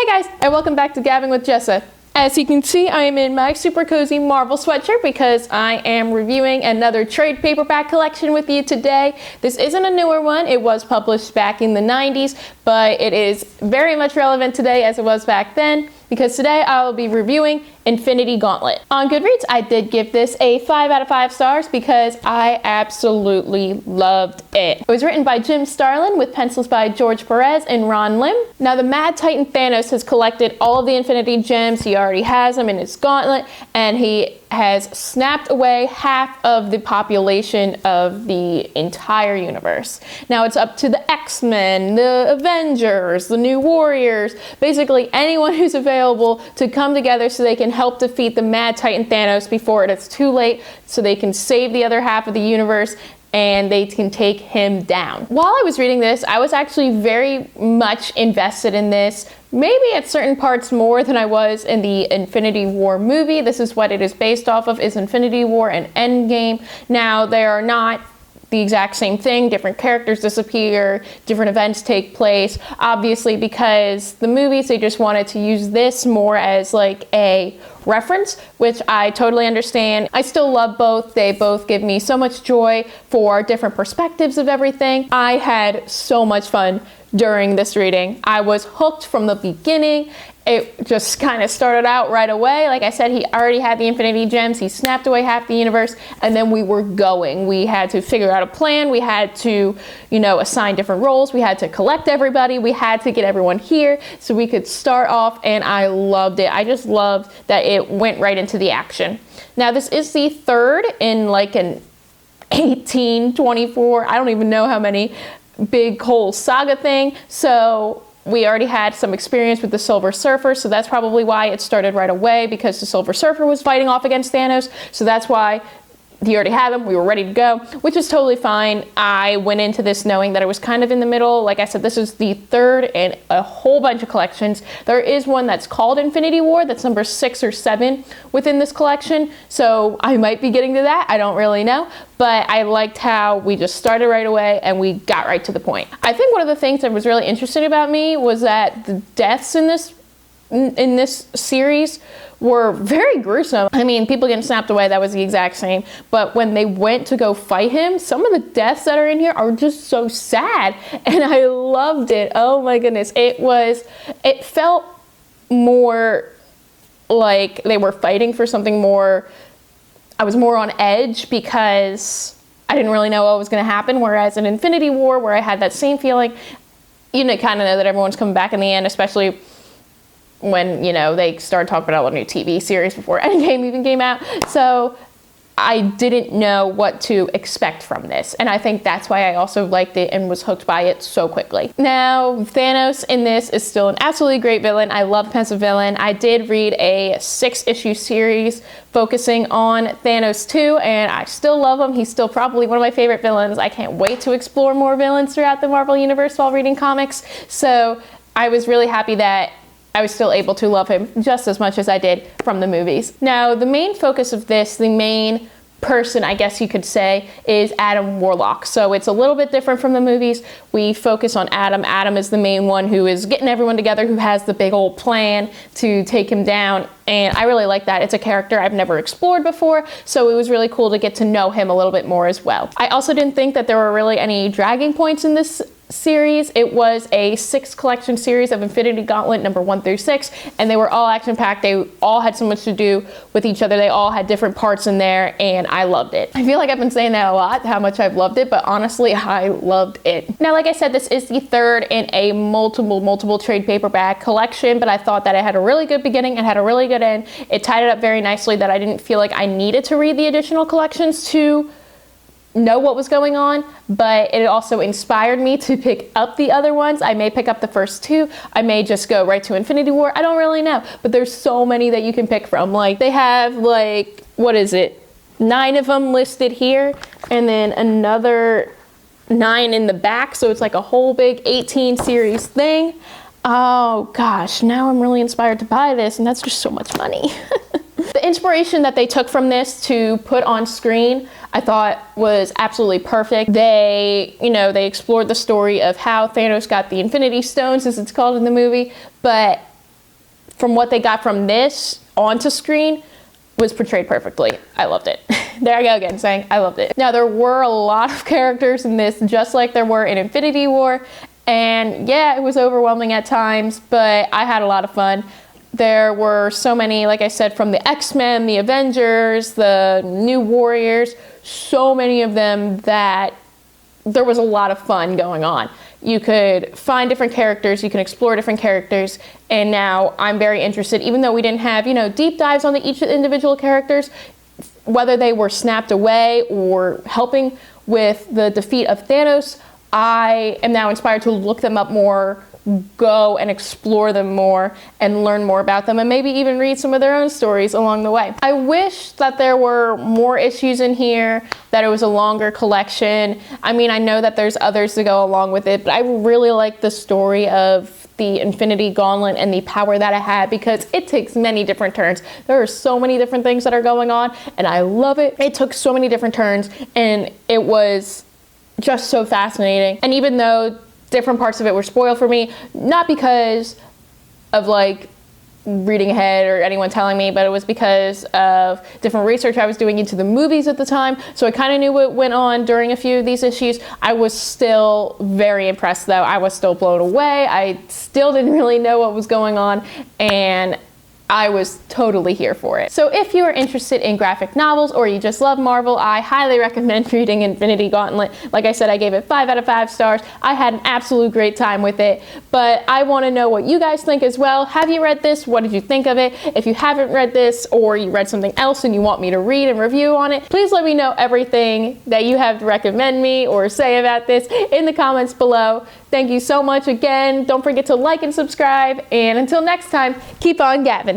Hey guys, and welcome back to Gabbin with Jessa. As you can see, I am in my super cozy Marvel sweatshirt because I am reviewing another trade paperback collection with you today. This isn't a newer one. It was published back in the 90s, but it is very much relevant today as it was back then, because today I will be reviewing Infinity Gauntlet. On Goodreads, I did give this a 5 out of 5 stars because I absolutely loved it. It was written by Jim Starlin with pencils by George Perez and Ron Lim. Now, the Mad Titan Thanos has collected all of the Infinity Gems. He already has them in his gauntlet, and he has snapped away half of the population of the entire universe. Now it's up to the X-Men, the Avengers, the New Warriors, basically anyone who's available to come together so they can help defeat the Mad Titan Thanos before it is too late, so they can save the other half of the universe and they can take him down. While I was reading this, I was actually very much invested in this, maybe at certain parts more than I was in the Infinity War movie. This is what it is based off of, is Infinity War and Endgame. Now, they are not the exact same thing. Different characters disappear, different events take place, obviously, because the movies, they just wanted to use this more as like a reference, which I totally understand. I still love both. They both give me so much joy for different perspectives of everything. I had so much fun during this reading. I was hooked from the beginning. It just kind of started out right away. Like I said, he already had the Infinity Gems. He snapped away half the universe, and then we were going. We had to figure out a plan. We had to, assign different roles. We had to collect everybody. We had to get everyone here so we could start off, and I loved it. I just loved that it went right into the action. Now, this is the third in like an 18, 24, I don't even know how many, big whole saga thing. So we already had some experience with the Silver Surfer, so that's probably why it started right away, because the Silver Surfer was fighting off against Thanos, so that's why he already had them. We were ready to go, which is totally fine. I went into this knowing that it was kind of in the middle. Like I said, this is the third in a whole bunch of collections. There is one that's called Infinity War, that's number 6 or 7 within this collection, so I might be getting to that. I don't really know, but I liked how we just started right away and we got right to the point. I think one of the things that was really interesting about me was that the deaths in this series were very gruesome. I mean, people getting snapped away, that was the exact same. But when they went to go fight him, some of the deaths that are in here are just so sad. And I loved it. Oh my goodness. It felt more like they were fighting for something more. I was more on edge because I didn't really know what was going to happen. Whereas in Infinity War, where I had that same feeling, kind of know that everyone's coming back in the end, especially when, they started talking about a new TV series before Endgame even came out. So I didn't know what to expect from this. And I think that's why I also liked it and was hooked by it so quickly. Now, Thanos in this is still an absolutely great villain. I love him as a villain. I did read a 6-issue series focusing on Thanos too, and I still love him. He's still probably one of my favorite villains. I can't wait to explore more villains throughout the Marvel Universe while reading comics. So I was really happy that I was still able to love him just as much as I did from the movies. Now, the main focus of this, the main person, I guess you could say, is Adam Warlock. So it's a little bit different from the movies. We focus on Adam. Adam is the main one who is getting everyone together, who has the big old plan to take him down. And I really like that. It's a character I've never explored before, so it was really cool to get to know him a little bit more as well. I also didn't think that there were really any dragging points in this series. It was a 6 collection series of Infinity Gauntlet number 1 through 6, and they were all action packed. They all had so much to do with each other. They all had different parts in there, and I loved it. I feel like I've been saying that a lot, how much I've loved it, but honestly, I loved it. Now, like I said, this is the third in a multiple trade paperback collection, but I thought that it had a really good beginning and had a really good end. It tied it up very nicely that I didn't feel like I needed to read the additional collections to know what was going on, but it also inspired me to pick up the other ones. I may pick up the first 2. I may just go right to Infinity War. I don't really know, but there's so many that you can pick from. Like, they have 9 of them listed here, and then another 9 in the back, so it's like a whole big 18 series thing. Oh gosh, now I'm really inspired to buy this, and that's just so much money. The inspiration that they took from this to put on screen, I thought was absolutely perfect. They explored the story of how Thanos got the Infinity Stones, as it's called in the movie, but from what they got from this onto screen was portrayed perfectly. I loved it. There I go again, saying I loved it. Now, there were a lot of characters in this, just like there were in Infinity War, and yeah, it was overwhelming at times, but I had a lot of fun. There were so many, like I said, from the X-Men, the Avengers, the New Warriors, so many of them that there was a lot of fun going on. You could find different characters, you can explore different characters, and now I'm very interested, even though we didn't have, deep dives on each individual characters, whether they were snapped away or helping with the defeat of Thanos, I am now inspired to look them up more, go and explore them more and learn more about them, and maybe even read some of their own stories along the way. I wish that there were more issues in here, that it was a longer collection. I mean, I know that there's others to go along with it, but I really like the story of the Infinity Gauntlet and the power that it had, because it takes many different turns. There are so many different things that are going on, and I love it. It took so many different turns, and it was just so fascinating. And even though different parts of it were spoiled for me, not because of like reading ahead or anyone telling me, but it was because of different research I was doing into the movies at the time. So I kind of knew what went on during a few of these issues. I was still very impressed though. I was still blown away. I still didn't really know what was going on, and I was totally here for it. So if you are interested in graphic novels or you just love Marvel, I highly recommend reading Infinity Gauntlet. Like I said, I gave it 5 out of 5 stars. I had an absolute great time with it, but I want to know what you guys think as well. Have you read this? What did you think of it? If you haven't read this, or you read something else and you want me to read and review on it, please let me know everything that you have to recommend me or say about this in the comments below. Thank you so much again. Don't forget to like and subscribe, and until next time, keep on gabbing.